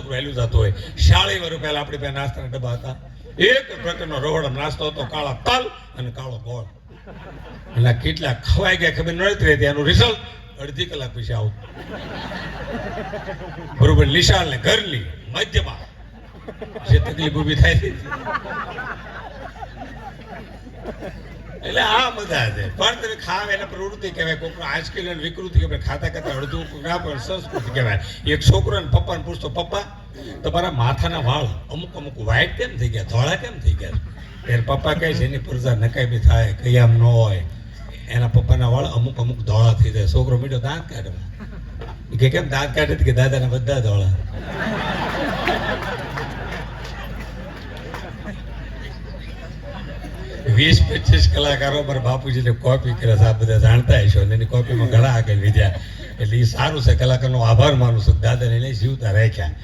છોકરું હેલું જતું હોય. 40 વર્ષ પહેલા આપણી પાસે નાસ્તાના ડબ્બા હતા. એક પ્રકારનો રવડો નાસ્તો હતો, કાળા તલ અને કાળો ગોળ. અને કેટલા ખવાઈ ગયા ખબર નથી રહેતી. એનું રિઝલ્ટ અડધી કલાક પછી આવતું. બરોબર. નિશાળ ને ઘરની મધ્યમાં જે તકલીફ ઊભી થાય છે. એટલે આ બધા છે. પણ તમે ખાવ એને પ્રવૃત્તિ કહેવાય. કોઈનો આજકાલ વિકૃતિ કહેવાય. ખાતા ખાતા અડધું ના પણ સંસ્કૃતિ કહેવાય. એક છોકરો ને પપ્પાને પૂછતો, પપ્પા તમારા માથાના વાળ અમુક અમુક વ્હાઈટ કેમ થઈ ગયા, ધોળા કેમ થઈ ગયા? ત્યારે પપ્પા કહે છે એની પ્રજા નકામી થાય, કયામ ન હોય. એના પપ્પાના વાળ અમુક અમુક ધોળા થઈ જાય. છોકરો મીઠો દાંત કાઢવા. કે કેમ દાંત કાઢે? કે દાદાના બધા ધોળા. 20-25 કલાકારો પર બાપુજીને કોપી કરે છે. આ બધા જાણતા હશો. એની કોપીમાં ઘણા આગળ વધ્યા. એટલે એ સારું છે. કલાકારનો આભાર માનું છું. દાદાને લઈ જીવતા રાખ્યા.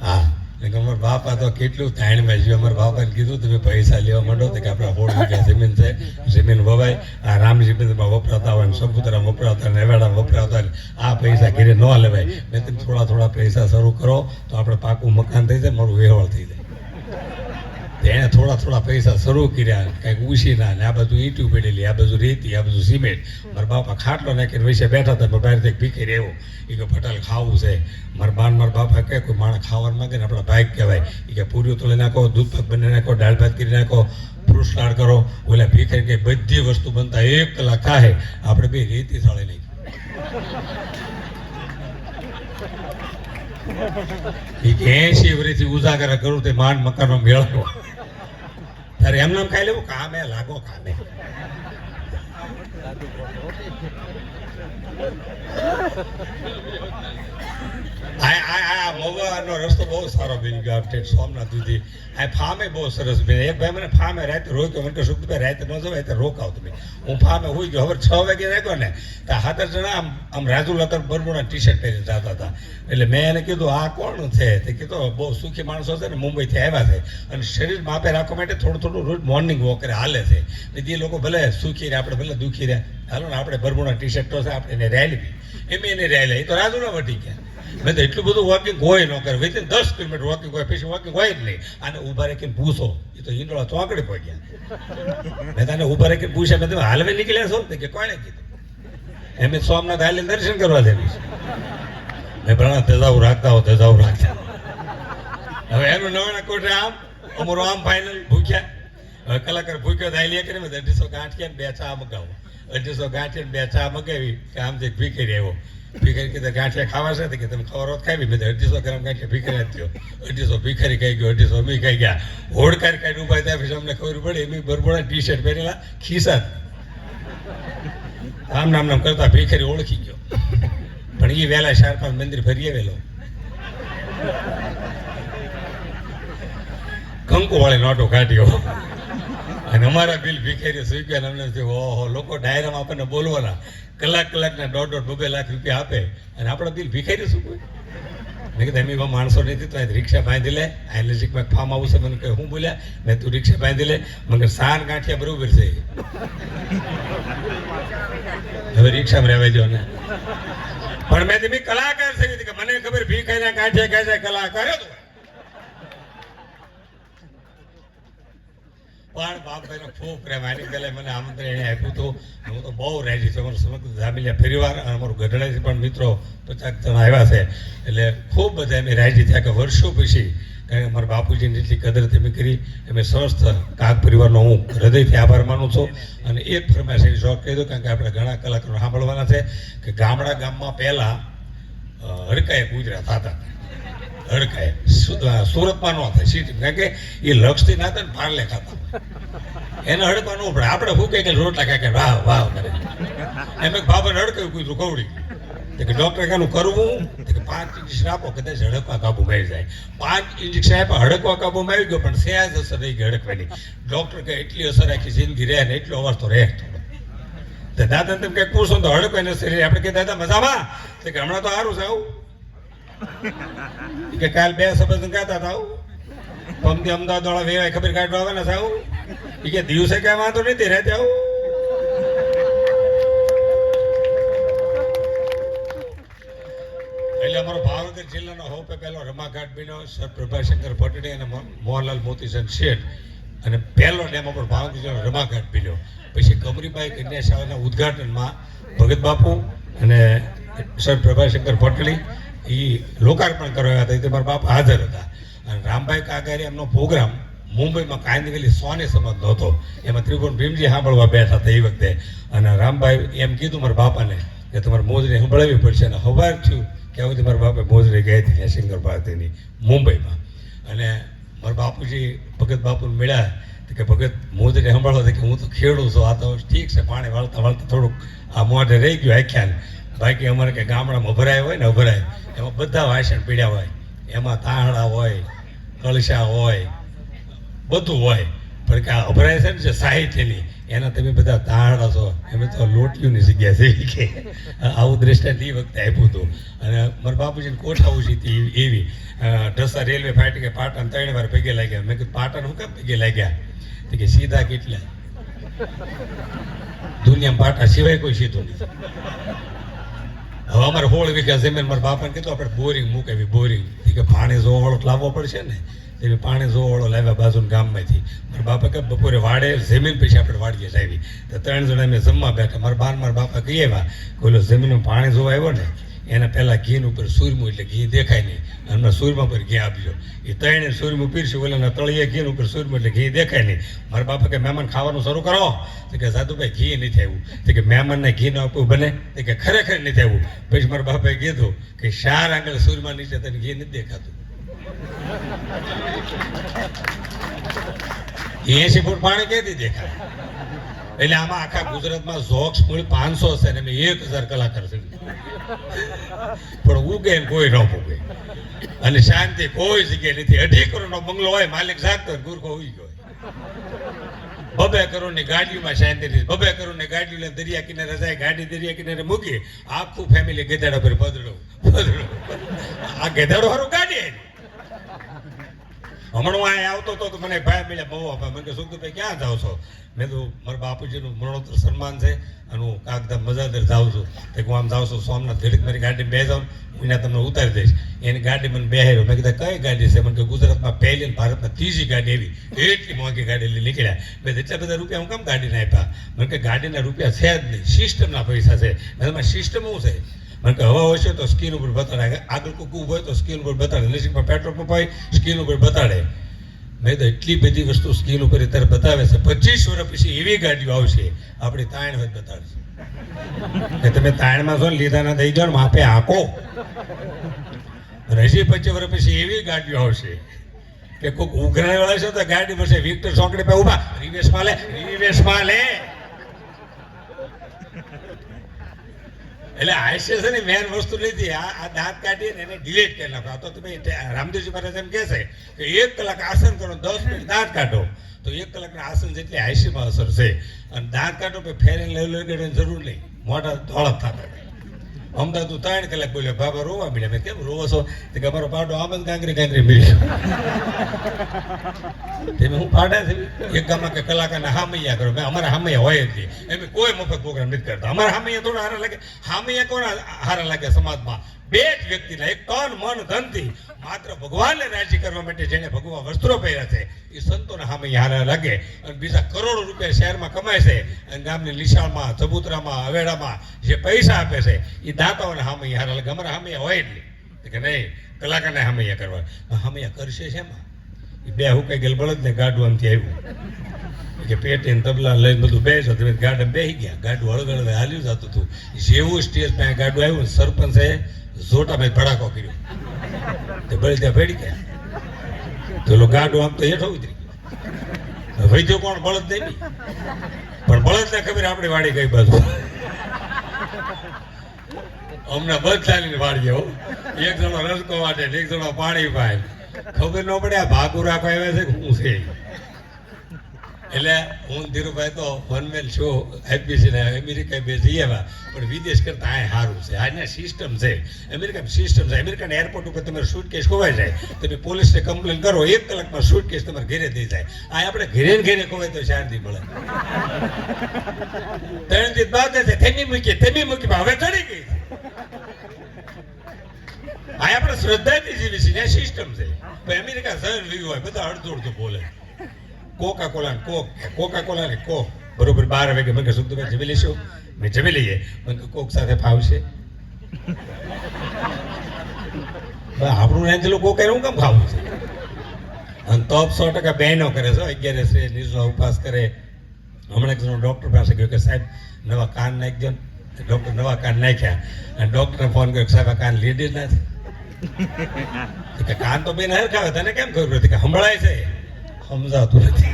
હા, અમારા બાપા તો કેટલું તાણમાં જીવ. અમારા બાપાને કીધું તમે પૈસા લેવા માંડો તો કે આપણા 16 વીઘા જમીન છે, જમીન વવાય. આ રામજી મંદિરમાં વપરાતા હોય, સપુતરામાં વપરાતા, નેવાડામાં વપરાતા હોય. આ પૈસા ઘરે ન લેવાય. મેં તમે થોડા થોડા પૈસા શરૂ કરો તો આપણે પાકું મકાન થઈ જાય, મારું વેહળ થઈ જાય. એને થોડા થોડા પૈસા શરૂ કર્યા. કંઈક ઉછીના ને આ બધું ઈંટું પડેલી, આ બધું રેતી, આ બધું સિમેન્ટ. મારા બાપા ખાટલો નાખીને વિશે બેઠા હતા. બહારથી ભીખી રહેવું. એ કે પટેલ ખાવું છે. મારા બાપા કહે કોઈ માણસ ખાવાનું માંગે ને આપણા ભાગ કહેવાય. એ કે પૂરીઓ તોડી નાખો, દૂધ પાક બની નાખો, દાળ ભાત કરી નાખો, ફ્રૂટ સલાડ કરો. ઓલા ભીખરી કે બધી વસ્તુ બનતા 1 કલાક થાય. આપણે બે રેતી સાળી નાખી. એ 80 વર્ષથી ઉજાગર કરું તે માંડ મકાનનો મેળવો. તારે એમ નામ ખાઈ લેવું? કામે લાગો કામે. મવાનો રસ્તો બહુ સારો બની ગયો. સોમનાથ સુધી આ ફામે બહુ સરસ બને. એક ભાઈ મને ફામે રાતે રોક્યો. મને શું રાતે ન જવાય તો રોકાવ તમે. હું ફામે હોઈ ગયો. હવે 6 વાગે રાખ્યો ને તો 7 જણા આમ રાજુ લતર બરમુડા ટી-શર્ટ પહેરીને જતા હતા. એટલે મેં એને કીધું આ કોણ છે? તે કીધું બહુ સુખી માણસો છે ને, મુંબઈથી આવ્યા છે અને શરીર માપે રાખવા માટે થોડું થોડું રોજ મોર્નિંગ વોક કરે, હાલે છે. એ લોકો ભલે સુખી રહે, આપણે ભલે દુઃખી રહે. હાલો ને આપણે બરમુડા ટી-શર્ટો છે, આપણે એને રેલી એમ એને રેલા. એ તો રાજુના વટી ગયા. મેં તો એટલું બધું વોકિંગ હોય ન કરે. વિધિન 10 કિલોમીટર વોકિંગ હોય, પછી વોકિંગ હોય જ નહીં. આને ઉભા રાખીને પૂછો. એ તો ઈંડોળા ચોકડી પહોંચ્યા. મેં તને ઉભા રાખીને પૂછ્યા, મેં તમે હાલવે નીકળ્યા છો? કે કોણે કીધું? એમ સોમનાથ હાલીને દર્શન કરવા દેવી છે. મેં ભણા ધજાવું રાખતા હો, ધજાવું રાખતા. હવે એનું નવાણા કોટે આમ અમારું આમ ફાઇનલ ભૂખ્યા. હવે કલાકાર ભૂખ્યો થાય લે કરી 250 ગાંઠિયા ને 2 ચા મગાવો. 250 ગાંઠિયા ને 2 ચા મગાવી કે આમ જે ભીખરી આવ્યો. ભીખરી કીધા ગાંઠિયા ખાવા છે કે તમે ખબર હોત ખાવી. મેં 250 ગ્રામ ગાંઠિયા ભીખરી થયો. 250 ભીખરી ખાઈ ગયો, 250 અમે ખાઈ ગયા. હોડકાર કાઢી ઉભા થયા. પછી અમને ખબર પડી એમ બરબોડા ટી-શર્ટ પહેરેલા, ખિસ્સા આમ નામ કરતા ભીખરી ઓળખી ગયો. પણ એ વહેલા 4-5 મંદિર ફરી આવેલો. કંકુ વાળી નોટો કાઢ્યો. અને અમારા બિલ ભીખરી સુઈ ગયા. અમને ઓહો, લોકો ડાયરામાં આપણને બોલવાના. કલાકના 1.5-2 લાખ રૂપિયા આપે અને આપણા બિલ ભીખરી શું કોઈ? મેં કીધું એમ એવા માણસો નથી તો રિક્ષા બાંધી લે. આ નજીકમાં ફાર્મ હાઉસ છે. મને કહે હું બોલ્યા? મેં તું રિક્ષા બાંધી લે. મને સાર ગાંઠિયા બરોબર છે. હવે રિક્ષામાં રહેવા દો ને. પણ મેં તમે કલાકાર થઈ કે મને ખબર ભીખાઈના ગાંઠિયા ખાય છે, કલાકાર હતો. પણ બાપભાઈનો ખૂબ પ્રેમ. આની પહેલા મને આમંત્રણ એને આપ્યું હતું. હું તો બહુ રાજી છું. અમારું સમગ્ર જામિલિયા પરિવાર અને અમારું ગઢડાથી પણ મિત્રો 50 જણા આવ્યા છે. એટલે ખૂબ બધા એમ રાજી થયા કે વર્ષો પછી, કારણ કે અમારા બાપુજીની જેટલી કદર તમે કરી એમ સમસ્ત કાગ પરિવારનો હું હૃદયથી આભાર માનું છું. અને એક ફરમાઈશ એની શોખ કહી દઉં, કારણ કે આપણે ઘણા કલાકારો સાંભળવાના છે કે ગામમાં પહેલાં હડકાએ ગુજરાત થતા. હડકાએ સુરતમાં ન થાય સિટી, કારણ કે એ લક્ષથી ના થાય ને પાર્લે ખાતા. એને હડકવા ન પડે. આપણે શું કહે કે રોટલા ખાય વાહ વાહ કરે. એમ એક બાબાને હડકાયું કીધું કવડી કે ડોક્ટર કાનું કરવું કે 5 ઇન્જેક્શન આપો, કદાચ હડકવા કાબુમાં આવી જાય. 5 ઇન્જેક્શન આપ્યા, હડકવા કાબુમાં આવી ગયો, પણ સહેજ અસર રહી ગઈ હડકવાની. ડોક્ટર કે એટલી અસર આખી જિંદગી રહે ને એટલો અવાજ તો રહે થોડો. દાદા તમે કંઈક પૂછો તો હડકવાને શરીર આપણે કે દાદા મજામાં કે હમણાં તો સારું છે. આવું કે કાલ 2 શબ્દ ગાતા હતા. આવું પમથી અમદાવાદ વાળા વેવાય ખબર કાઢવા આવવાના છે. આવું એ કે દિવસે કઈ વાંધો નથી રહેતે. આવું એટલે અમારો ભાવનગર જિલ્લાનો હોપે પહેલો રમાઘાટ બન્યો સર પ્રભાશંકર પટણી અને મોહનલાલ મોતીચંદ શેઠ, અને પહેલો ડેમ આપણો ભાવનગર જિલ્લાનો રમાઘાટ બન્યો. પછી કમરીબાઈ કન્યા શાળાના ઉદ્ઘાટનમાં ભગત બાપુ અને સર પ્રભાશંકર પટણી એ લોકાર્પણ કરવા હતા, તે મારા બાપ હાજર હતા. અને રામભાઈ કાગારી એમનો પ્રોગ્રામ મુંબઈમાં કાંદવેલી સોની સંબંધ હતો, એમાં ત્રિભુવન ભીમજી સાંભળવા બેઠા હતા એ વખતે. અને રામભાઈ એમ કીધું મારા બાપાને કે તમારે મોજરી સંભળાવવી પડશે. અને હવાર થયું કે હવે મારા બાપે મોજરી ગઈ હતી સિંગર ભારતીની મુંબઈમાં. અને મારા બાપુજી ભગત બાપુને મળ્યા કે ભગત મોજરી સંભાળો કે હું તો ખેડું છું, આ તો ઠીક છે, પાણી વાળતા વાળતા થોડુંક આ મોઢે રહી ગયું આખ્યાન. બાકી અમારે કે ગામડામાં અભરાય હોય ને અભરાય, એમાં બધા વાસણ પીડ્યા હોય, એમાં તાહડા હોય, કળશા હોય, બધું હોય. પણ કે આ અભરાય છે ને જે સાહિત્યની, એના તમે બધા તાહડા છો, એમ તો લોટિયુંની જગ્યા છે કે આવું દ્રષ્ટાંત એ વખતે આપ્યું હતું. અને મારા બાપુજીને કોઠા ઉછી હતી એવી. ઢસા રેલવે ફાટી કે પાટણ 3 વાર પગે લાગ્યા. મેં કીધું પાટણ હું કેમ પગે લાગ્યા? તો કે સીધા કેટલા, દુનિયામાં પાટા સિવાય કોઈ સીધું નહીં. હવે અમારે 16 વીઘા જમીન, મારા બાપાને કીધું આપણે બોરિંગ મૂકાવી, બોરિંગ કે પાણી જોવાળો લાવવો પડશે ને, તે પાણી જોવાળો લાવ્યા બાજુના ગામમાંથી. મારા બાપા કે બપોરે વાડે જમીન પછી આપણે વાડીએ જ આવી. તો 3 જણા અમે જમવા બેઠા. મારા બાપા કહી આવ્યા કે જમીનમાં પાણી જોવા આવ્યો ને એના પહેલા ઘી ઉપર સૂરમું, એટલે ઘી દેખાય નહીં, હમણાં સૂરમાં પર ઘી આપજો. એ 3 સૂરમું પીરશું, ઓલાના તળિયે ઘી ઉપર સૂરમું, એટલે ઘી દેખાય નહીં. મારા બાપા કે મહેમાન ખાવાનું શરૂ કરો. તો કે સાધુભાઈ ઘી નથી આવ્યું. તો કે મહેમાનને ઘી ન આપવું બને? તો કે ખરેખર નથી આવ્યું. પછી મારા બાપાએ કીધું કે 4 આંગળ સૂરમાં નીચે તને ઘી નથી દેખાતું. 80 ફૂટ પાણી ક્યાંથી દેખાય? એટલે આમાં આખા ગુજરાતમાં જોક્સ મૂળ 500 છે ને અમે 1000 કલાકાર છે, પણ ઉગે ને કોઈ ન ઉગે. અને શાંતિ કોઈ જગ્યાએ નથી. 2.5 કરોડનો બંગલો હોય, માલિક જાગતો હોય, ગુરખો ઉઈ ગયો. 2 કરોડની ગાડીમાં શાંતિ નથી. 2 કરોડની ગાડી લઈને દરિયા કિનારે જાય, ગાડી દરિયા કિનારે મૂકી, આખું ફેમિલી ગધેડા પર પધડો. આ ગધેડો હારું ગાડી આવી. હમણાં હું અહીંયા આવતો હતો તો મને ભાઈ મળ્યા, બહુ આપા. મને કે સુખભાઈ ક્યાં જાવ છો? મેં તો મારા બાપુજીનું મરણોત્તર સન્માન છે અને હું કાગદા મજાદર જાઉં છું. તો હું આમ જાઉં છું સોમનાથ, ઘડીક મારી ગાડી બે જાઉં, હું ત્યાં તમને ઉતારી દઈશ. એની ગાડી મને બેહાર્યો. મેં કીધા કઈ ગાડી છે? મને કે ગુજરાતમાં પહેલી ભારતમાં 3જી ગાડી એવી, એટલી મોંઘી ગાડી લઈ નીકળ્યા. મેં એટલા બધા રૂપિયા હું કેમ ગાડીને આપ્યા? મને કે ગાડીના રૂપિયા છે જ નહીં, સિસ્ટમના પૈસા છે. મેં સિસ્ટમ શું છે? મને કે હવા હશે તો સ્કીન ઉપર બતાડે, આગળ કોઈ હોય તો સ્કીન ઉપર બતાડે, નજીકમાં પેટ્રોલ પંપ હોય સ્કીન ઉપર બતાડે. મેં તો એટલી બધી વસ્તુ સ્કીન ઉપર અત્યારે બતાવે છે. 25 વર્ષ પછી એવી ગાડીઓ આવશે આપણી તાણ હોય બતાડશે કે તમે તાણમાં છો ને લીધા ના દઈ દો, માપે આંકો. હજી 25 વર્ષ પછી એવી ગાડીઓ આવશે કે કોઈક ઉઘરાણી વાળા છે તો ગાડી મળશે વિક્ટર ચોકડી પર ઉભા, રિવેશમાં લે, રિવેશમાં લે. એટલે હાસ્ય છે ને મેન વસ્તુ નથી. આ દાંત કાઢીને એને ડિલીટ કરી નાખો. આ તો તમે રામદેવજી મહારાજ એમ કહે છે કે 1 કલાક આસન કરો, 10 મિનિટ દાંત કાઢો, તો 1 કલાકના આસન જેટલી હાસ્યમાં અસર છે. અને દાંત કાઢો પછી ફેરીને લઈ જરૂર નહીં, મોઢા ધોળા થતા. અમદાવાદ 3 કલાક બોલ્યો, બાબા રોવા મળ્યા. મેં કેમ રોવો છો? તો કે અમારો પાડો આમ જ કાંકરી મળ્યો. હું પાડા છે એક ગામમાં કે કલાકારના હામૈયા કરો. મેં અમારા હામૈયા હોય જ નહીં, એમ કોઈ મફત પ્રોગ્રામ નથી કરતા. અમારા હામૈયા થોડા હારા લાગે. હામૈયા કોના હારા લાગે સમાજમાં? 2 જ વ્યક્તિના, એક તન મન ધનથી માત્ર ભગવાનને રાજી કરવા માટે જેને ભગવાન વસ્ત્રો પહેર્યા છે એ સંતોને હામૈયા હારા લાગે. અને બીજા કરોડો રૂપિયા શહેરમાં કમાય છે અને ગામની લીશાળમાં, ચબૂતરામાં, હવેડામાં જે પૈસા આપે છે એ દાતાઓને હામૈયા હારા લાગે. અમારા હામૈયા હોય જ નહીં કે નહીં, કલાકારને હામૈયા કરવા. હામૈયા કરશે છે એમાં એ 2 હુકાઈ ગયેલ બળદને ગાડું આમથી આવ્યું કે પેટીને તબલા લઈને બધું બેસો. તમે ગાડા બેસી ગયા, ગાડું હળગળ હાલ્યું જતું હતું. જેવું સ્ટેજ પાસે ગાડું આવ્યું, સરપંચે જોટામાં ભડાકો કર્યો, તે બળદિયા ભેડી ગયા. તો ગાડું આમ તો હેઠો ઉતરી ગયું. વૈદ્યો કોણ? બળદ નહીં, પણ બળદને ખબર આપણી વાડી કઈ બાજુ. હમણાં બધાની વાડીએ હો, એક જણો રસકો વાટે, એક જણો પાણી પાય, ખબર ન પડે આ ભાગુ રાખવા આવ્યા છે કે હું છે. એટલે હું ધીરુભાઈ તો વનમેન છો, આઈપીસી ને અમેરિકા બે જઈ આવ્યા, પણ વિદેશ કરતા આ સારું છે. અહીંયા સિસ્ટમ છે, અમેરિકામાં સિસ્ટમ છે. અમેરિકાના એરપોર્ટ ઉપર તમારે સુટકેસ ખોવાઈ જાય, તમે પોલીસને કમ્પ્લેન કરો, 1 કલાકમાં સુટકેસ તમારે ઘરે દઈ જાય. આ આપણે ઘરે ઘરે ખોવાય તો શાંતિ મળે. 3 દિવસ બાદ છે, તેમી મૂકી હવે ચડી ગઈ. આ આપણે શ્રદ્ધાથી જીવી છીએ ત્યાં સિસ્ટમ છે પણ અમેરિકા શહેર લીધું હોય બધા અડધું અડધું બોલે કોકા કોલા ને કોકા કોલા ને કોક બરોબર 12 વાગે મને સુખદુભાઈ જમી લઈશું મેં જમી લઈએ મને કોક સાથે ફાવશે આપણું એન્જલો કોક હું કેમ ખાવું છે અને તપ 100% બહેનો કરે છે 11 નિર્જલા ઉપવાસ કરે હમણાં એક ડૉક્ટર પાસે ગયો કે સાહેબ નવા કાન નાખજો ડૉક્ટર નવા કાન નાખ્યા અને ડૉક્ટરને ફોન કર્યો સાહેબ આ કાન લીધી જ નથી કે કાન તો બેન હરખા આવે તને કેમ ખબર પડતી કે સંભળાય છે સમજાતું નથી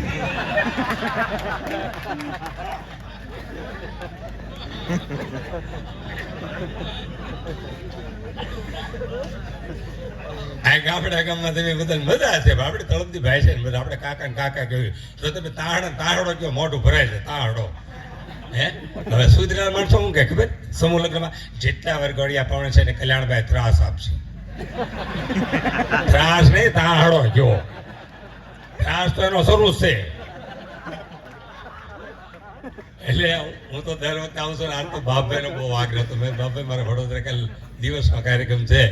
આ ગામડા ગામમાં તમે બધા મજા છે આપણે તળપદી ભાઈ છે ને બધા આપણે કાકા ને કાકા કહ્યું તો તમે તાહડો કયો મોઢું ભરાય છે તાહડો હે હવે સુધરેલા માણસો શું કે ખબર સમૂહ લગ્નમાં જેટલા વરઘોડિયા પાવણે છે ને કલ્યાણભાઈ ત્રાસ આપશે ત્રાસ નહીં તાહડો જો ત્રાસ તો એનો શરૂ છે એટલે હું તો દર વખતે આવું છું આમ તો બાપભાઈનો બહુ આગ્રહ હતો મેં બાપભાઈ મારા વડોદરા કાલ દિવસમાં કાર્યક્રમ છે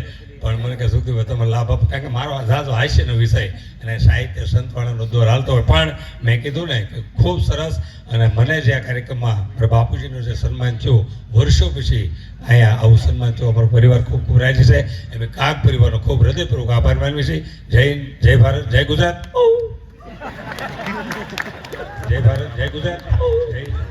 પણ મને કે શું કીધું તમે લાભ આપો કારણ કે મારો ઝાઝો હાસ્યનો વિષય અને સાહિત્ય સંતવાણાનો દોર હાલતો હોય પણ મેં કીધું ને કે ખૂબ સરસ અને મને જે આ કાર્યક્રમમાં મારા બાપુજીનું જે સન્માન થયું વર્ષો પછી અહીંયા આવું સન્માન થયું અમારો પરિવાર ખૂબ ખૂબ રાજી છે એમ કાગ પરિવારનો ખૂબ હૃદયપૂર્વક આભાર માનવી છે જય હિન્દ જય ભારત જય ગુજરાત જય ભારત જય ગુજરાત જય